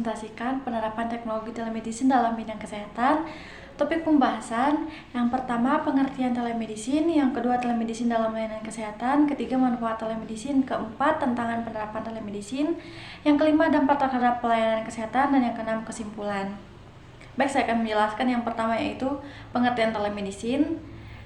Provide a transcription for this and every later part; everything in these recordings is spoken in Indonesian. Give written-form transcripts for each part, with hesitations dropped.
mempresentasikan penerapan teknologi telemedicine dalam bidang kesehatan. Topik pembahasan yang pertama pengertian telemedicine, yang kedua telemedicine dalam layanan kesehatan, ketiga manfaat telemedicine, keempat tantangan penerapan telemedicine, yang kelima dampak terhadap pelayanan kesehatan, dan yang keenam kesimpulan. Baik, saya akan menjelaskan yang pertama yaitu pengertian telemedicine.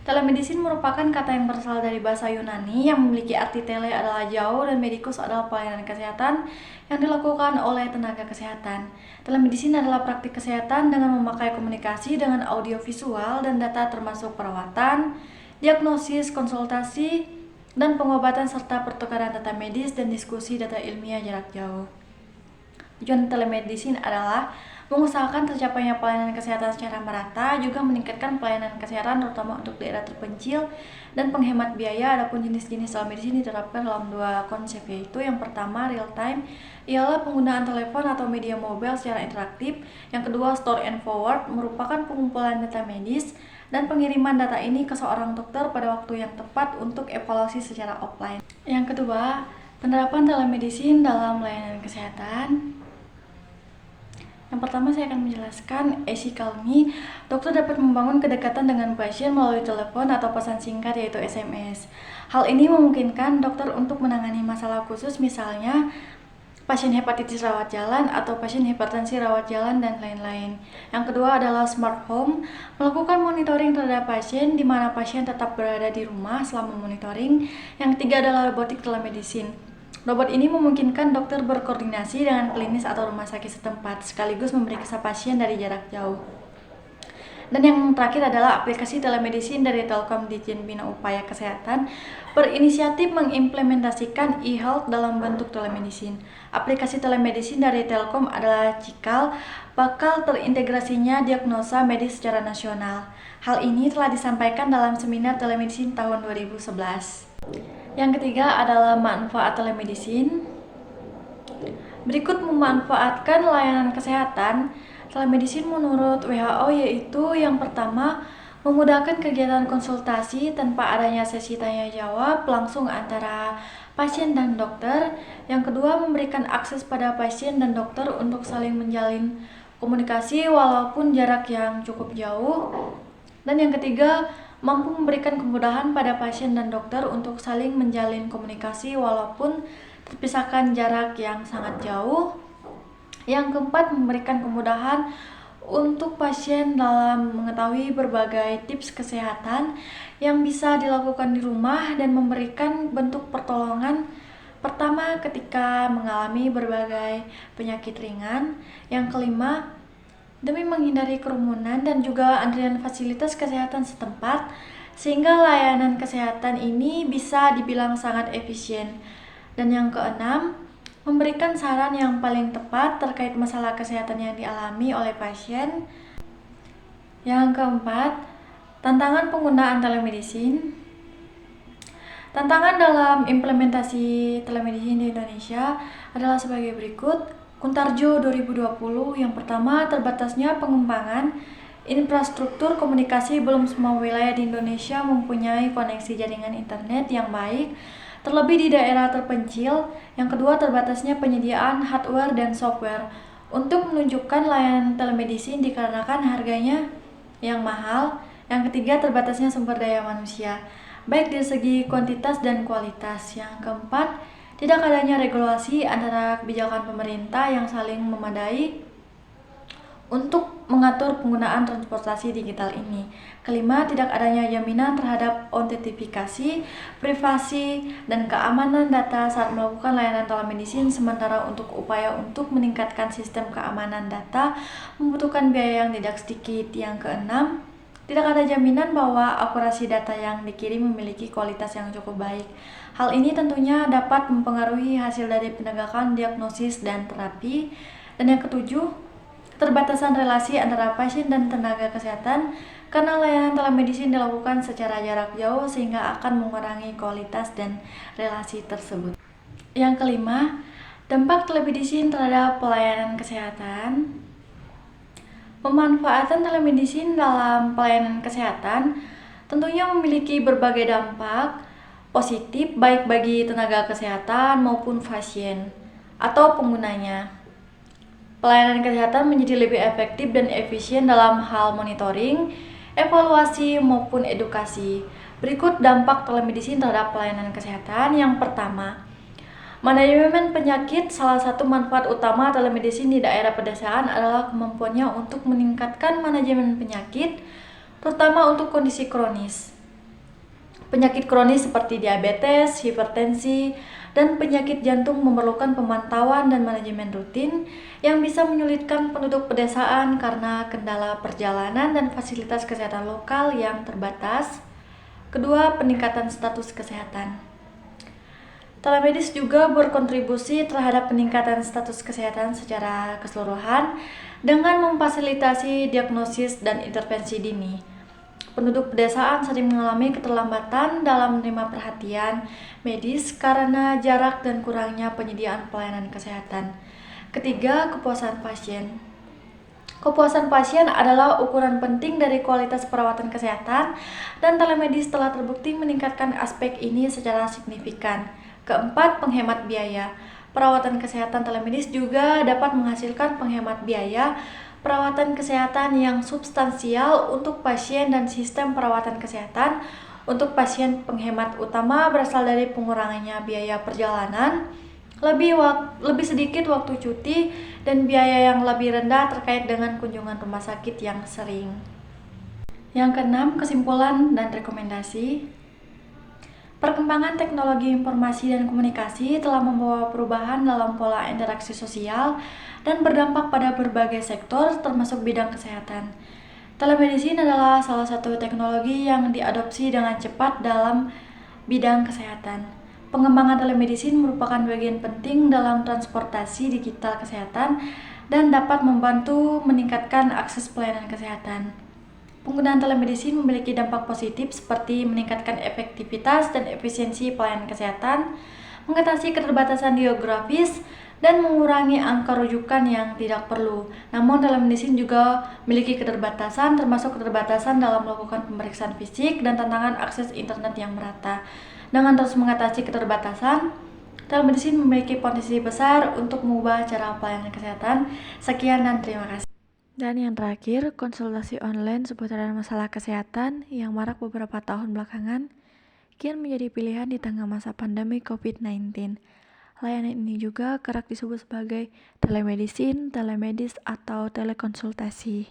Telemedicine merupakan kata yang berasal dari bahasa Yunani yang memiliki arti tele adalah jauh dan medikus adalah pelayanan kesehatan yang dilakukan oleh tenaga kesehatan. Telemedicine adalah praktik kesehatan dengan memakai komunikasi dengan audiovisual dan data termasuk perawatan, diagnosis, konsultasi, dan pengobatan serta pertukaran data medis dan diskusi data ilmiah jarak jauh. Tujuan telemedicine adalah mengusahakan tercapainya pelayanan kesehatan secara merata, juga meningkatkan pelayanan kesehatan terutama untuk daerah terpencil dan penghemat biaya. Adapun jenis-jenis telemedicine diterapkan dalam dua konsep, yaitu yang pertama real time, ialah penggunaan telepon atau media mobile secara interaktif. Yang kedua store and forward, merupakan pengumpulan data medis dan pengiriman data ini ke seorang dokter pada waktu yang tepat untuk evaluasi secara offline. Yang kedua, penerapan telemedicine dalam layanan kesehatan. Yang pertama saya akan menjelaskan Call Me. Dokter dapat membangun kedekatan dengan pasien melalui telepon atau pesan singkat yaitu SMS. Hal ini memungkinkan dokter untuk menangani masalah khusus, misalnya pasien hepatitis rawat jalan atau pasien hipertensi rawat jalan dan lain-lain. Yang kedua adalah Smart Home, melakukan monitoring terhadap pasien di mana pasien tetap berada di rumah selama monitoring. Yang ketiga adalah Robotic Telemedicine. Robot ini memungkinkan dokter berkoordinasi dengan klinis atau rumah sakit setempat, sekaligus memeriksa pasien dari jarak jauh. Dan yang terakhir adalah aplikasi telemedicine dari Telkom Dijen Bina Upaya Kesehatan, berinisiatif mengimplementasikan e-health dalam bentuk telemedicine. Aplikasi telemedicine dari Telkom adalah Cikal, bakal terintegrasinya diagnosa medis secara nasional. Hal ini telah disampaikan dalam seminar telemedicine tahun 2011. Yang ketiga adalah manfaat telemedicine. Berikut memanfaatkan layanan kesehatan telemedicine menurut WHO, yaitu yang pertama, memudahkan kegiatan konsultasi tanpa adanya sesi tanya jawab langsung antara pasien dan dokter. Yang kedua, memberikan akses pada pasien dan dokter untuk saling menjalin komunikasi walaupun jarak yang cukup jauh. Dan yang ketiga, mampu memberikan kemudahan pada pasien dan dokter untuk saling menjalin komunikasi walaupun terpisahkan jarak yang sangat jauh. Yang keempat, memberikan kemudahan untuk pasien dalam mengetahui berbagai tips kesehatan yang bisa dilakukan di rumah dan memberikan bentuk pertolongan pertama ketika mengalami berbagai penyakit ringan. Yang kelima, demi menghindari kerumunan dan juga antrian fasilitas kesehatan setempat, sehingga layanan kesehatan ini bisa dibilang sangat efisien. Dan yang keenam, memberikan saran yang paling tepat terkait masalah kesehatan yang dialami oleh pasien. Yang keempat, tantangan penggunaan telemedicine. Tantangan dalam implementasi telemedicine di Indonesia adalah sebagai berikut. Kuntarjo 2020, yang pertama, terbatasnya pengembangan infrastruktur komunikasi. Belum semua wilayah di Indonesia mempunyai koneksi jaringan internet yang baik, terlebih di daerah terpencil. Yang kedua, terbatasnya penyediaan hardware dan software untuk menunjukkan layanan telemedicine dikarenakan harganya yang mahal. Yang ketiga, terbatasnya sumber daya manusia, baik dari segi kuantitas dan kualitas. Yang keempat, tidak adanya regulasi antara kebijakan pemerintah yang saling memadai untuk mengatur penggunaan transportasi digital ini. Kelima, tidak adanya jaminan terhadap autentifikasi, privasi, dan keamanan data saat melakukan layanan telemedicine. Sementara untuk upaya untuk meningkatkan sistem keamanan data membutuhkan biaya yang tidak sedikit. Yang keenam, tidak ada jaminan bahwa akurasi data yang dikirim memiliki kualitas yang cukup baik. Hal ini tentunya dapat mempengaruhi hasil dari penegakan diagnosis dan terapi. Dan yang ketujuh, keterbatasan relasi antara pasien dan tenaga kesehatan karena layanan telemedicine dilakukan secara jarak jauh sehingga akan mengurangi kualitas dan relasi tersebut. Yang kelima, dampak telemedicine terhadap pelayanan kesehatan. Pemanfaatan telemedicine dalam pelayanan kesehatan tentunya memiliki berbagai dampak positif baik bagi tenaga kesehatan maupun pasien atau penggunanya. Pelayanan kesehatan menjadi lebih efektif dan efisien dalam hal monitoring, evaluasi, maupun edukasi. Berikut dampak telemedicine terhadap pelayanan kesehatan. Yang pertama, manajemen penyakit. Salah satu manfaat utama telemedicine di daerah pedesaan adalah kemampuannya untuk meningkatkan manajemen penyakit, terutama untuk kondisi kronis. Penyakit kronis seperti diabetes, hipertensi, dan penyakit jantung memerlukan pemantauan dan manajemen rutin yang bisa menyulitkan penduduk pedesaan karena kendala perjalanan dan fasilitas kesehatan lokal yang terbatas. Kedua, peningkatan status kesehatan. Telemedis juga berkontribusi terhadap peningkatan status kesehatan secara keseluruhan dengan memfasilitasi diagnosis dan intervensi dini. Penduduk pedesaan sering mengalami keterlambatan dalam menerima perhatian medis karena jarak dan kurangnya penyediaan pelayanan kesehatan. Ketiga, kepuasan pasien. Kepuasan pasien adalah ukuran penting dari kualitas perawatan kesehatan, dan telemedis telah terbukti meningkatkan aspek ini secara signifikan. Keempat, penghemat biaya. Perawatan kesehatan telemedis juga dapat menghasilkan penghemat biaya perawatan kesehatan yang substansial untuk pasien dan sistem perawatan kesehatan. Untuk pasien, penghemat utama berasal dari pengurangannya biaya perjalanan, lebih sedikit waktu cuti, dan biaya yang lebih rendah terkait dengan kunjungan rumah sakit yang sering. Yang keenam, kesimpulan dan rekomendasi. Perkembangan teknologi informasi dan komunikasi telah membawa perubahan dalam pola interaksi sosial dan berdampak pada berbagai sektor termasuk bidang kesehatan. Telemedicine adalah salah satu teknologi yang diadopsi dengan cepat dalam bidang kesehatan. Pengembangan telemedicine merupakan bagian penting dalam transportasi digital kesehatan dan dapat membantu meningkatkan akses pelayanan kesehatan. Penggunaan telemedicine memiliki dampak positif seperti meningkatkan efektivitas dan efisiensi pelayanan kesehatan, mengatasi keterbatasan geografis, dan mengurangi angka rujukan yang tidak perlu. Namun, telemedicine juga memiliki keterbatasan, termasuk keterbatasan dalam melakukan pemeriksaan fisik dan tantangan akses internet yang merata. Dengan terus mengatasi keterbatasan, telemedicine memiliki potensi besar untuk mengubah cara pelayanan kesehatan. Sekian dan terima kasih. Dan yang terakhir, konsultasi online seputaran masalah kesehatan yang marak beberapa tahun belakangan kian menjadi pilihan di tengah masa pandemi COVID-19. Layanan ini juga kerap disebut sebagai telemedicine, telemedis, atau telekonsultasi.